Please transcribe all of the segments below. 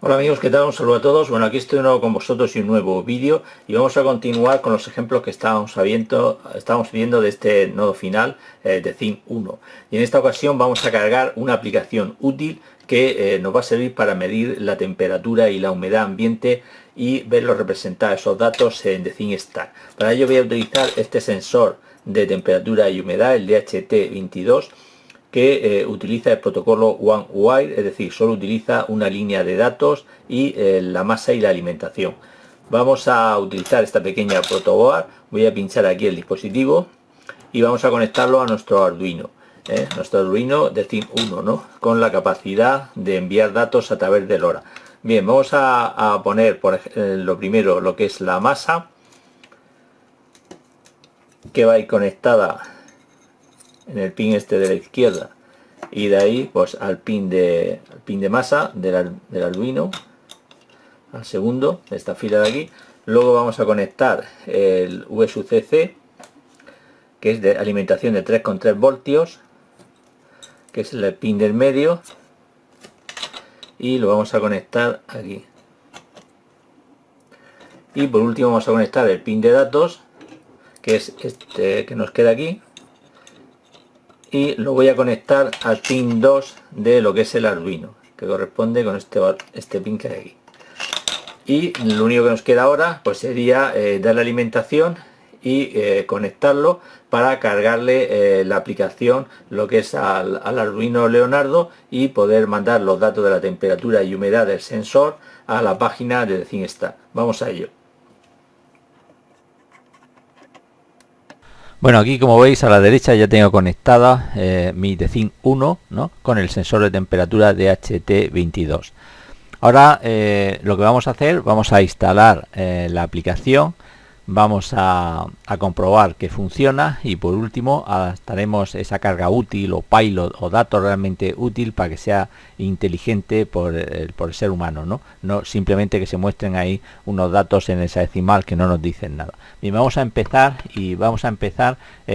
Hola amigos, ¿qué tal? Un saludo a todos. Bueno, aquí estoy de nuevo con vosotros y un nuevo vídeo y vamos a continuar con los ejemplos que estábamos viendo de este nodo final de Theme 1. Y en esta ocasión vamos a cargar una aplicación útil que nos va a servir para medir la temperatura y la humedad ambiente y verlos representar esos datos en The Theme Stack. Para ello voy a utilizar este sensor de temperatura y humedad, el DHT22, que utiliza el protocolo One Wire, es decir, solo utiliza una línea de datos y la masa y la alimentación. Vamos a utilizar esta pequeña protoboard, voy a pinchar aquí el dispositivo y vamos a conectarlo a nuestro Arduino. Nuestro Arduino de Theme 1, ¿no? Con la capacidad de enviar datos a través del LoRa. Bien, vamos a poner lo primero lo que es la masa, que va a ir conectada en el pin este de la izquierda, y de ahí pues al pin de masa del Arduino, al segundo de esta fila de aquí. Luego vamos a conectar el VSUCC, que es de alimentación de 3,3 voltios, que es el pin del medio, y lo vamos a conectar aquí. Y por último vamos a conectar el pin de datos, que es este que nos queda aquí, y lo voy a conectar al pin 2 de lo que es el Arduino, que corresponde con este pin que hay aquí. Y lo único que nos queda ahora pues sería darle alimentación y conectarlo para cargarle la aplicación, lo que es al Arduino Leonardo, y poder mandar los datos de la temperatura y humedad del sensor a la página de The Theme Stack. Vamos a ello. Bueno, aquí como veis a la derecha ya tengo conectada mi The Theme 1, ¿no?, con el sensor de temperatura DHT22. Ahora lo que vamos a hacer, vamos a instalar la aplicación, vamos a comprobar que funciona, y por último adaptaremos esa carga útil o pilot o dato realmente útil para que sea inteligente por el ser humano, no simplemente que se muestren ahí unos datos en hexadecimal que no nos dicen nada. Bien, vamos a empezar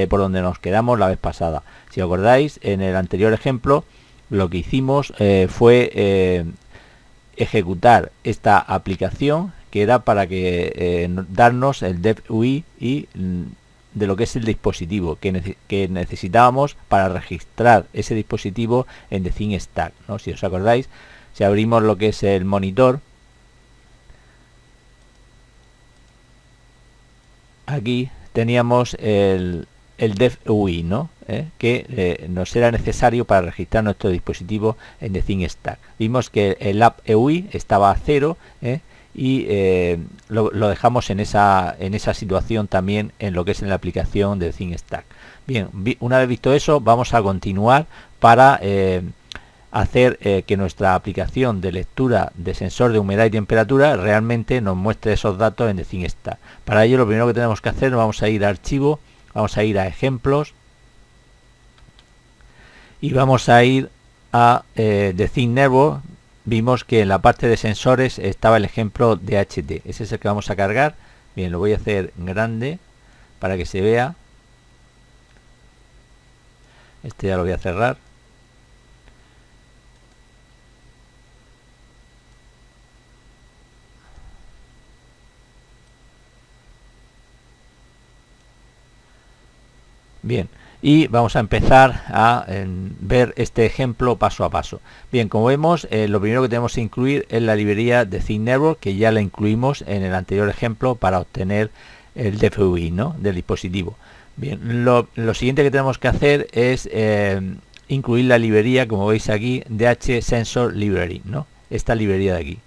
por donde nos quedamos la vez pasada. Si os acordáis, en el anterior ejemplo lo que hicimos fue ejecutar esta aplicación, que era para que darnos el DevUI y de lo que es el dispositivo que necesitábamos para registrar ese dispositivo en The Theme Stack, ¿no? Si os acordáis, si abrimos lo que es el monitor, aquí teníamos el DevUI, ¿no? Que nos era necesario para registrar nuestro dispositivo en The Theme Stack. Vimos que el AppEUI estaba a 0, y lo dejamos en esa situación también en lo que es en la aplicación de The Theme Stack. Bien, una vez visto eso, vamos a continuar para hacer que nuestra aplicación de lectura de sensor de humedad y temperatura realmente nos muestre esos datos en The Theme Stack. Para ello lo primero que tenemos que hacer, vamos a ir a archivo, vamos a ir a ejemplos y vamos a ir a The Theme Network. Vimos que en la parte de sensores estaba el ejemplo de DHT, ese es el que vamos a cargar. Bien, lo voy a hacer grande para que se vea. Este ya lo voy a cerrar. Bien, y vamos a empezar a ver este ejemplo paso a paso. Bien, como vemos, lo primero que tenemos que incluir es la librería de Theme Network, que ya la incluimos en el anterior ejemplo para obtener el DFUI, ¿no?, del dispositivo. Bien, lo siguiente que tenemos que hacer es incluir la librería, como veis aquí, DH Sensor Library, ¿no?, esta librería de aquí.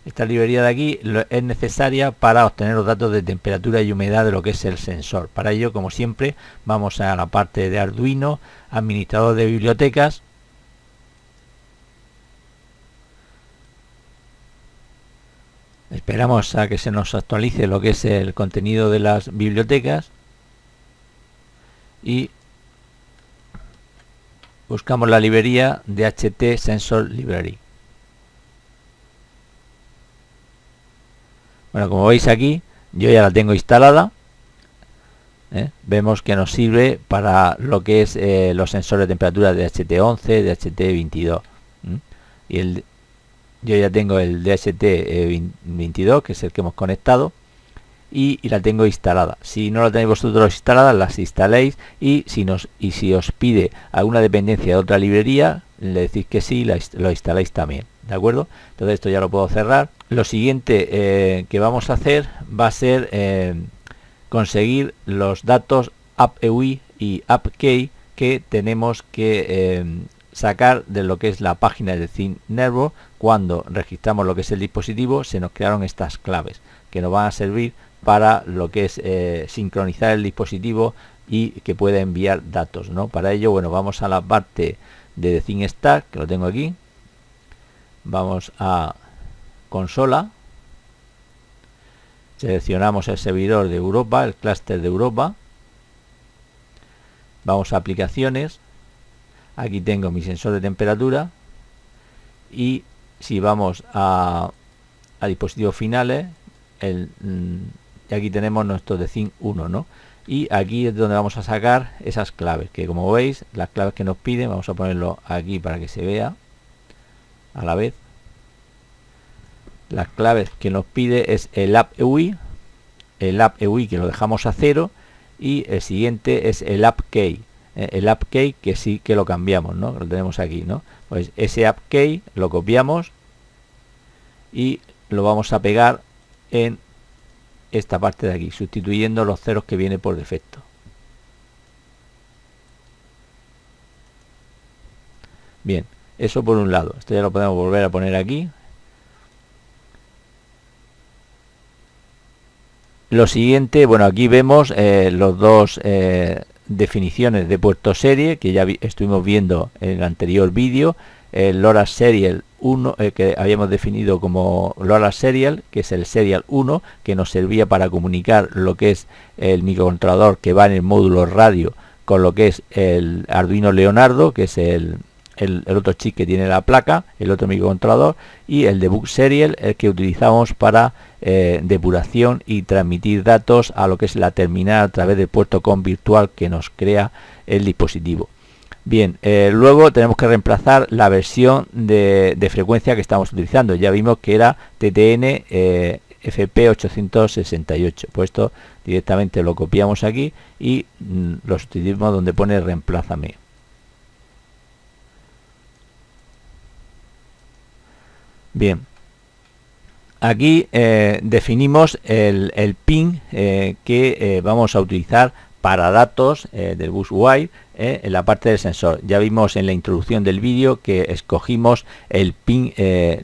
Esta librería de aquí es necesaria para obtener los datos de temperatura y humedad de lo que es el sensor. Para ello, como siempre, vamos a la parte de Arduino, administrador de bibliotecas. Esperamos a que se nos actualice lo que es el contenido de las bibliotecas y buscamos la librería DHT Sensor Library. Bueno, como veis aquí, yo ya la tengo instalada. Vemos que nos sirve para lo que es los sensores de temperatura de DHT11, DHT22. Y yo ya tengo el DHT22, que es el que hemos conectado, y la tengo instalada. Si no la tenéis vosotros instalada, las instaléis, y si os pide alguna dependencia de otra librería, le decís que sí, lo instaláis también, ¿de acuerdo? Entonces esto ya lo puedo cerrar. Lo siguiente que vamos a hacer va a ser conseguir los datos AppEui y AppKey que tenemos que sacar de lo que es la página de ThinkNetwork. Cuando registramos lo que es el dispositivo, se nos crearon estas claves que nos van a servir para lo que es sincronizar el dispositivo y que pueda enviar datos, ¿no? Para ello, bueno, vamos a la parte de ThinkStack, que lo tengo aquí. Vamos a consola, seleccionamos el servidor de Europa, el clúster de Europa, vamos a aplicaciones, aquí tengo mi sensor de temperatura, y si vamos a dispositivos finales, aquí tenemos nuestro de Think 1, ¿no? Y aquí es donde vamos a sacar esas claves, que como veis, las claves que nos piden, vamos a ponerlo aquí para que se vea a la vez. Las claves que nos pide es el AppEui, que lo dejamos a 0, y el siguiente es el AppKey. El AppKey que sí que lo cambiamos, ¿no? Lo tenemos aquí, ¿no? Pues ese AppKey lo copiamos y lo vamos a pegar en esta parte de aquí, sustituyendo los ceros que viene por defecto. Bien, eso por un lado. Esto ya lo podemos volver a poner aquí. Lo siguiente, bueno, aquí vemos los dos definiciones de puerto serie que ya estuvimos viendo en el anterior vídeo. El LoRa Serial 1, que habíamos definido como LoRa Serial, que es el Serial 1, que nos servía para comunicar lo que es el microcontrolador que va en el módulo radio con lo que es el Arduino Leonardo, que es el otro chip que tiene la placa, el otro microcontrolador, y el Debug Serial, el que utilizamos para depuración y transmitir datos a lo que es la terminal a través del puerto COM virtual que nos crea el dispositivo. Bien, luego tenemos que reemplazar la versión de frecuencia que estamos utilizando. Ya vimos que era TTN FP868. Pues esto directamente lo copiamos aquí y lo sustituimos donde pone reemplázame. Bien, aquí definimos el pin que vamos a utilizar para datos del bus wire en la parte del sensor. Ya vimos en la introducción del vídeo que escogimos el pin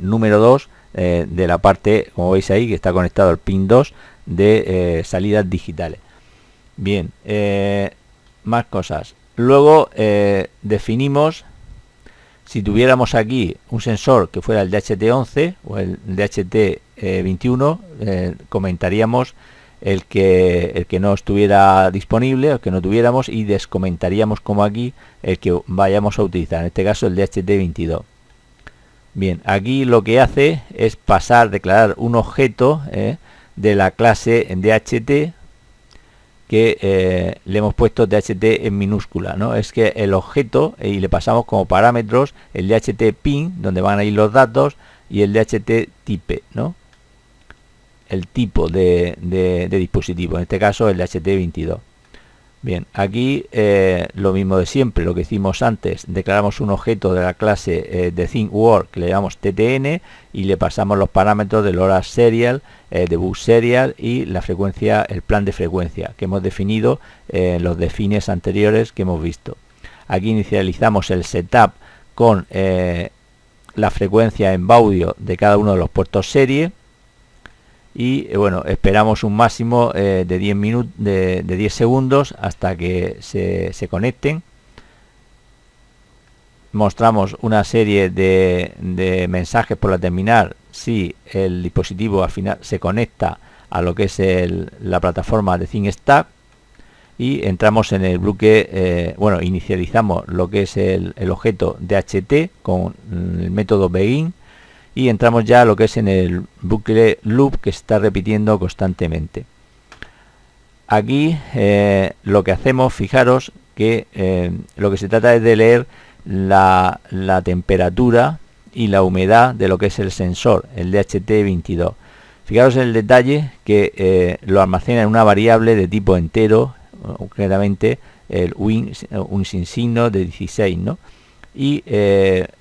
número 2 de la parte, como veis ahí, que está conectado al pin 2 de salidas digitales. Bien, más cosas. Luego definimos, si tuviéramos aquí un sensor que fuera el DHT11 o el DHT21, comentaríamos el que no estuviera disponible, el que no tuviéramos, y descomentaríamos como aquí el que vayamos a utilizar, en este caso el DHT22. Bien, aquí lo que hace es declarar un objeto de la clase DHT que le hemos puesto DHT en minúscula, ¿no? Es que el objeto, y le pasamos como parámetros el DHT pin, donde van a ir los datos, y el DHT type, ¿no? El tipo de dispositivo, en este caso el DHT22. Bien, aquí lo mismo de siempre, lo que hicimos antes, declaramos un objeto de la clase de ThinkWorld que le llamamos TTN y le pasamos los parámetros del LoRa Serial, Debug Serial y la frecuencia, el plan de frecuencia que hemos definido en los defines anteriores que hemos visto. Aquí inicializamos el setup con la frecuencia en baudio de cada uno de los puertos serie. Y bueno, esperamos un máximo de 10 minutos, de 10 segundos hasta que se conecten. Mostramos una serie de mensajes por la terminal si el dispositivo al final se conecta a lo que es la plataforma de ThinkStack, y entramos en el bloque, bueno, inicializamos lo que es el objeto DHT con el método begin, y entramos ya a lo que es en el bucle loop que se está repitiendo constantemente. Aquí lo que hacemos, fijaros que lo que se trata es de leer la temperatura y la humedad de lo que es el sensor, el DHT22. Fijaros en el detalle que lo almacena en una variable de tipo entero, concretamente el win, un sin signo de 16, ¿no? Y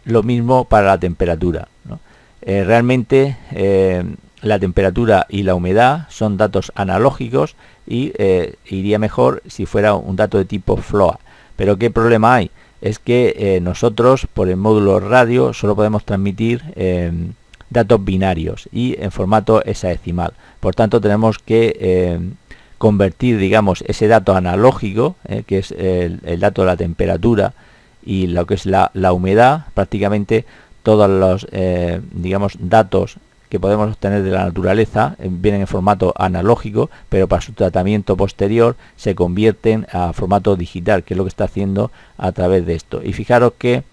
lo mismo para la temperatura, ¿no? Realmente la temperatura y la humedad son datos analógicos y iría mejor si fuera un dato de tipo float. Pero ¿qué problema hay? Es que nosotros por el módulo radio solo podemos transmitir datos binarios y en formato hexadecimal. Por tanto tenemos que convertir, digamos, ese dato analógico, que es el dato de la temperatura y lo que es la humedad, prácticamente todos los digamos datos que podemos obtener de la naturaleza vienen en formato analógico, pero para su tratamiento posterior se convierten a formato digital, que es lo que está haciendo a través de esto. Y fijaros que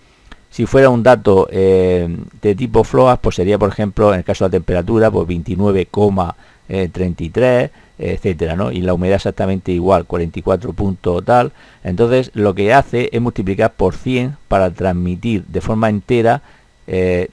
si fuera un dato de tipo float, pues sería, por ejemplo, en el caso de la temperatura, pues 29,33, etcétera, ¿no? Y la humedad exactamente igual, 44 punto tal. Entonces lo que hace es multiplicar por 100 para transmitir de forma entera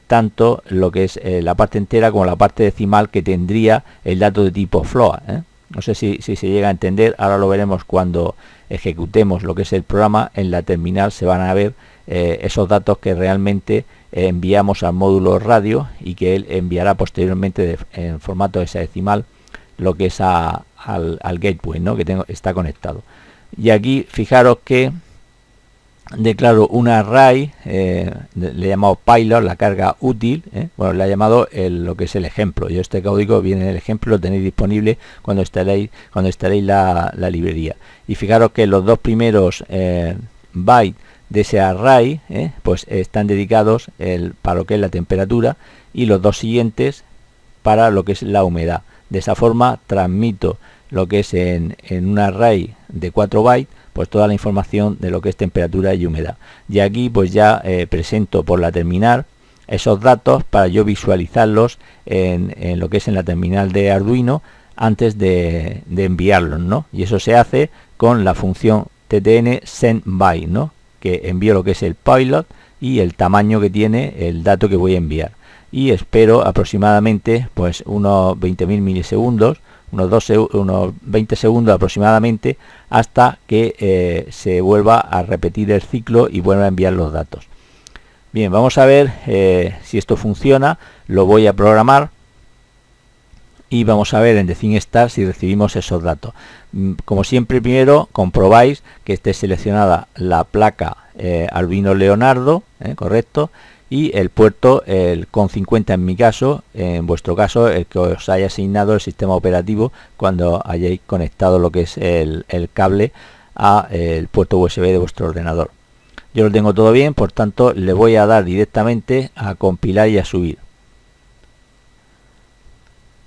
tanto lo que es la parte entera como la parte decimal que tendría el dato de tipo float, ¿eh? No sé si se llega a entender. Ahora lo veremos cuando ejecutemos lo que es el programa. En la terminal se van a ver esos datos que realmente enviamos al módulo radio y que él enviará posteriormente en formato hexadecimal lo que es al gateway, ¿no? Que está conectado. Y aquí fijaros que declaro un array, le he llamado pilot, la carga útil, bueno, le he llamado lo que es el ejemplo. Yo este código viene en el ejemplo, lo tenéis disponible cuando instaléis la librería. Y fijaros que los dos primeros bytes de ese array pues están dedicados para lo que es la temperatura y los dos siguientes para lo que es la humedad. De esa forma transmito lo que es en un array de 4 bytes, pues toda la información de lo que es temperatura y humedad. Y aquí pues ya presento por la terminal esos datos para yo visualizarlos en lo que es en la terminal de Arduino antes de enviarlos, ¿no? Y eso se hace con la función ttn sendByte, ¿no? Que envío lo que es el pilot y el tamaño que tiene el dato que voy a enviar. Y espero aproximadamente pues unos 20.000 milisegundos, unos 20 segundos aproximadamente, hasta que se vuelva a repetir el ciclo y vuelva a enviar los datos. Bien, vamos a ver si esto funciona. Lo voy a programar y vamos a ver en The Thing Start si recibimos esos datos. Como siempre, primero comprobáis que esté seleccionada la placa Arduino Leonardo, correcto, y el puerto, el CON 50 en mi caso, en vuestro caso el que os haya asignado el sistema operativo cuando hayáis conectado lo que es el cable a el puerto USB de vuestro ordenador. Yo lo tengo todo bien, por tanto le voy a dar directamente a compilar y a subir.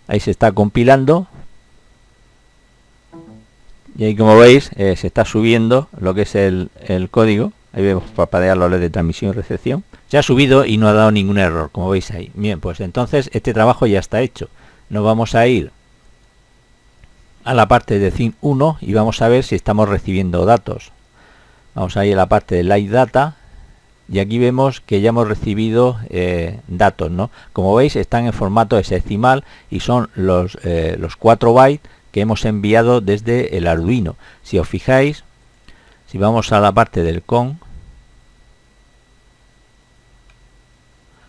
Ahí se está compilando y ahí, como veis, se está subiendo lo que es el código. Ahí vemos parpadear los LEDs de transmisión y recepción. Se ha subido y no ha dado ningún error, como veis ahí. Bien, pues entonces este trabajo ya está hecho. Nos vamos a ir a la parte de Thing 1 y vamos a ver si estamos recibiendo datos. Vamos a ir a la parte de Light Data y aquí vemos que ya hemos recibido datos, ¿no? Como veis, están en formato hexadecimal y son los 4 bytes que hemos enviado desde el Arduino. Si os fijáis, si vamos a la parte del CON,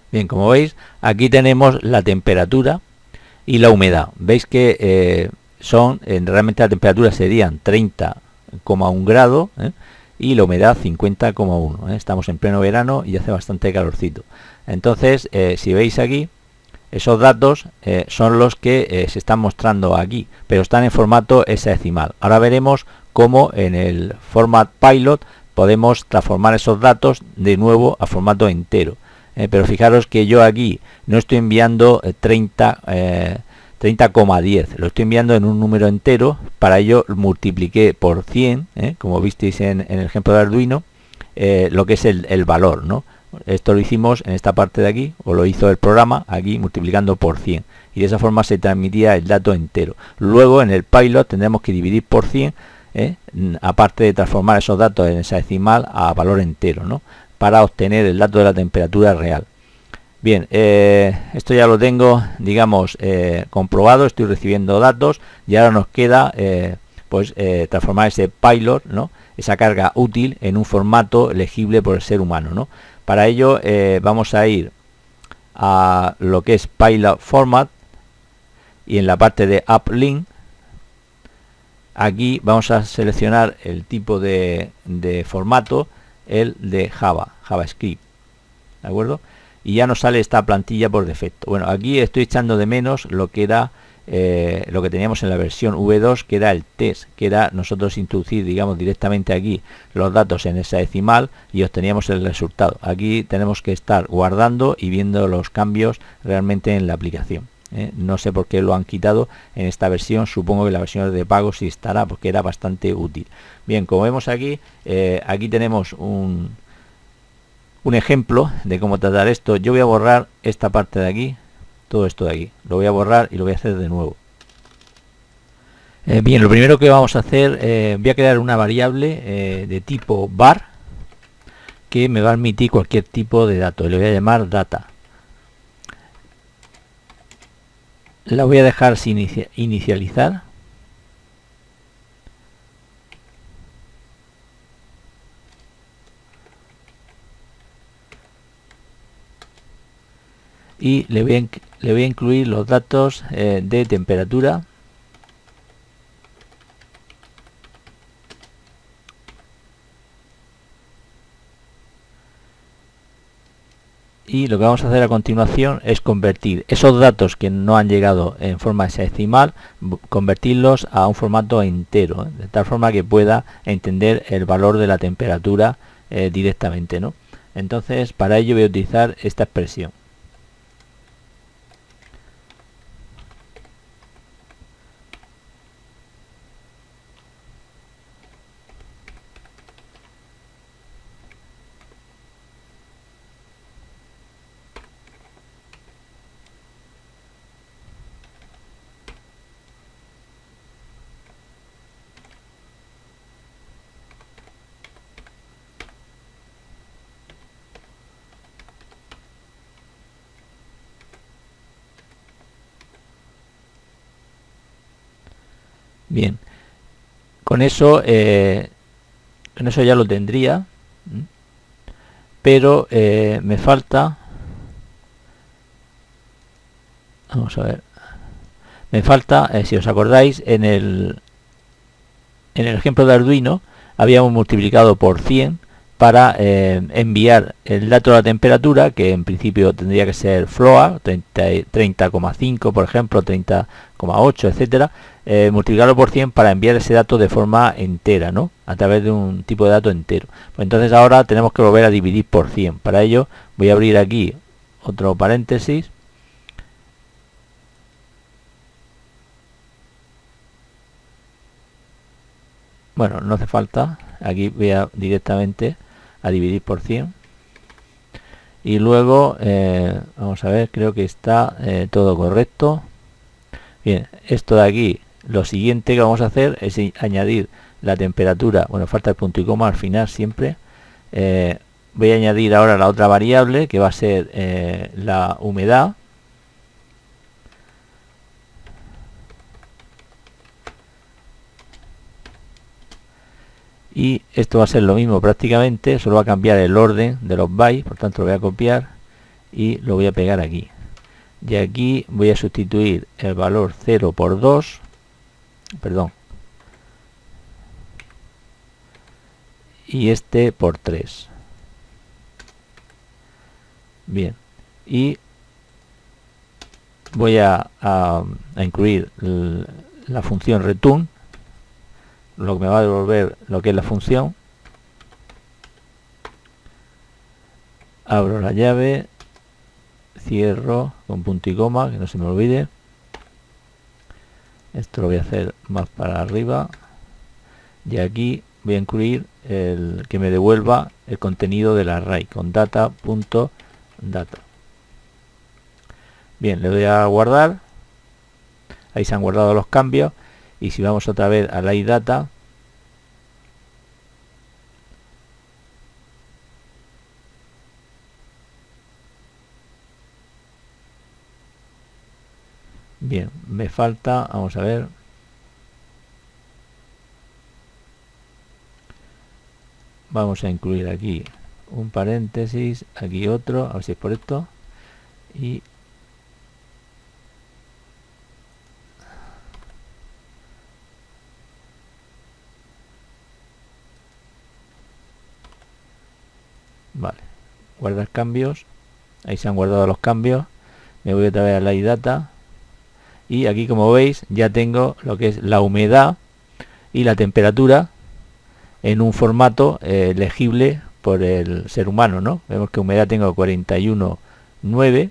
bien, como veis, aquí tenemos la temperatura y la humedad. Veis que realmente la temperatura serían 30,1 grados y la humedad 50,1. Estamos en pleno verano y hace bastante calorcito. Entonces, si veis aquí, esos datos son los que se están mostrando aquí, pero están en formato hexadecimal. Ahora veremos cómo en el format pilot podemos transformar esos datos de nuevo a formato entero. Pero fijaros que yo aquí no estoy enviando 30,10, lo estoy enviando en un número entero. Para ello multipliqué por 100, como visteis en el ejemplo de Arduino, lo que es el valor, ¿no? Esto lo hicimos en esta parte de aquí, o lo hizo el programa aquí multiplicando por 100, y de esa forma se transmitía el dato entero. Luego en el pilot tendremos que dividir por 100, aparte de transformar esos datos en hexadecimal a valor entero, ¿no? Para obtener el dato de la temperatura real. Bien, esto ya lo tengo, digamos, comprobado. Estoy recibiendo datos y ahora nos queda transformar ese payload, ¿no? Esa carga útil en un formato legible por el ser humano, ¿no? Para ello vamos a ir a lo que es payload format y en la parte de uplink aquí vamos a seleccionar el tipo de formato, el de JavaScript, ¿de acuerdo? Y ya nos sale esta plantilla por defecto. Bueno, aquí estoy echando de menos lo que era lo que teníamos en la versión V2, que era el test, que era nosotros introducir, digamos, directamente aquí los datos en hexadecimal y obteníamos el resultado. Aquí tenemos que estar guardando y viendo los cambios realmente en la aplicación. No sé por qué lo han quitado en esta versión. Supongo que la versión de pago sí estará, porque era bastante útil. Bien, como vemos aquí, aquí tenemos un ejemplo de cómo tratar esto. Yo voy a borrar esta parte de aquí, todo esto de aquí, lo voy a borrar y lo voy a hacer de nuevo. Bien, lo primero que vamos a hacer, voy a crear una variable de tipo var que me va a admitir cualquier tipo de dato. Le voy a llamar data. La voy a dejar sin inicializar. Y le voy a incluir los datos de temperatura, y lo que vamos a hacer a continuación es convertir esos datos que no han llegado en forma hexadecimal, convertirlos a un formato entero, de tal forma que pueda entender el valor de la temperatura directamente, ¿no? Entonces, para ello voy a utilizar esta expresión. Bien, con eso ya lo tendría, pero me falta, vamos a ver, me falta, si os acordáis, en el ejemplo de Arduino habíamos multiplicado por 100 para enviar el dato de la temperatura, que en principio tendría que ser float, 30,5 por ejemplo, 30,8, etcétera, multiplicarlo por 100 para enviar ese dato de forma entera, ¿no? A través de un tipo de dato entero. Pues entonces ahora tenemos que volver a dividir por 100. Para ello voy a abrir aquí otro paréntesis. Bueno, no hace falta. Aquí voy a directamente a dividir por 100. Y luego, vamos a ver, creo que está todo correcto. Bien, esto de aquí, lo siguiente que vamos a hacer es añadir la temperatura. Bueno, falta el punto y coma al final siempre. Voy a añadir ahora la otra variable, que va a ser la humedad. Y esto va a ser lo mismo prácticamente, solo va a cambiar el orden de los bytes, por tanto lo voy a copiar y lo voy a pegar aquí. Y aquí voy a sustituir el valor 0 por 2, perdón, y este por 3. Bien, y voy a incluir la función return, lo que me va a devolver lo que es la función. Abro la llave, cierro con punto y coma, que no se me olvide. Esto lo voy a hacer más para arriba. Y aquí voy a incluir el que me devuelva el contenido del array con data.data. Bien, le doy a guardar. Ahí se han guardado los cambios. Y si vamos otra vez a la data, Bien, me falta, vamos a ver. Vamos a incluir aquí un paréntesis, aquí otro, a ver si es por esto. Y vale, guardar cambios. Ahí se han guardado los cambios. Me voy otra vez a la iData. Y aquí, como veis, ya tengo lo que es la humedad y la temperatura en un formato legible por el ser humano, ¿no? Vemos que humedad tengo 41,9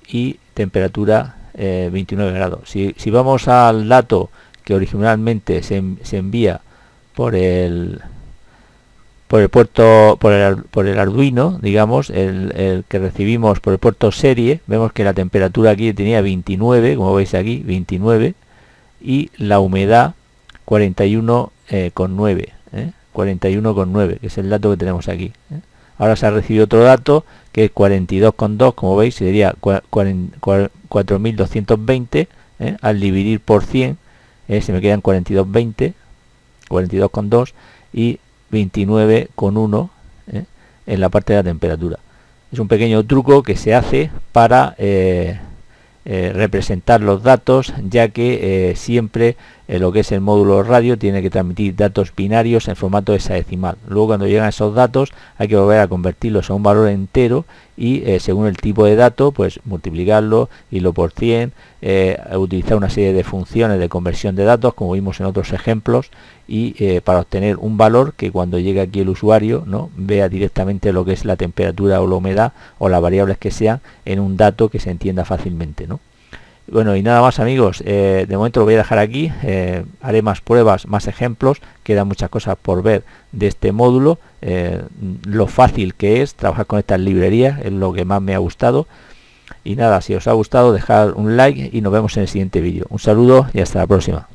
y temperatura 29 grados. Si vamos al dato que originalmente se envía por el puerto, por el Arduino, digamos, el que recibimos por el puerto serie, vemos que la temperatura aquí tenía 29, como veis aquí, 29, y la humedad 41,9, 41,9, que es el dato que tenemos aquí. Ahora se ha recibido otro dato que es 42,2, como veis, sería 4220, al dividir por 100, se me quedan 42,20, 42,2 y 29,1 en la parte de la temperatura. Es un pequeño truco que se hace para representar los datos, ya que siempre lo que es el módulo radio tiene que transmitir datos binarios en formato hexadecimal. Luego, cuando llegan esos datos, hay que volver a convertirlos a un valor entero y según el tipo de dato, pues multiplicarlo, irlo por 100, utilizar una serie de funciones de conversión de datos, como vimos en otros ejemplos, y para obtener un valor que cuando llegue aquí el usuario, ¿no?, vea directamente lo que es la temperatura o la humedad o las variables que sean en un dato que se entienda fácilmente, ¿no? Bueno, y nada más, amigos, de momento lo voy a dejar aquí. Haré más pruebas, más ejemplos, quedan muchas cosas por ver de este módulo, lo fácil que es trabajar con estas librerías, es lo que más me ha gustado. Y nada, si os ha gustado, dejad un like y nos vemos en el siguiente vídeo. Un saludo y hasta la próxima.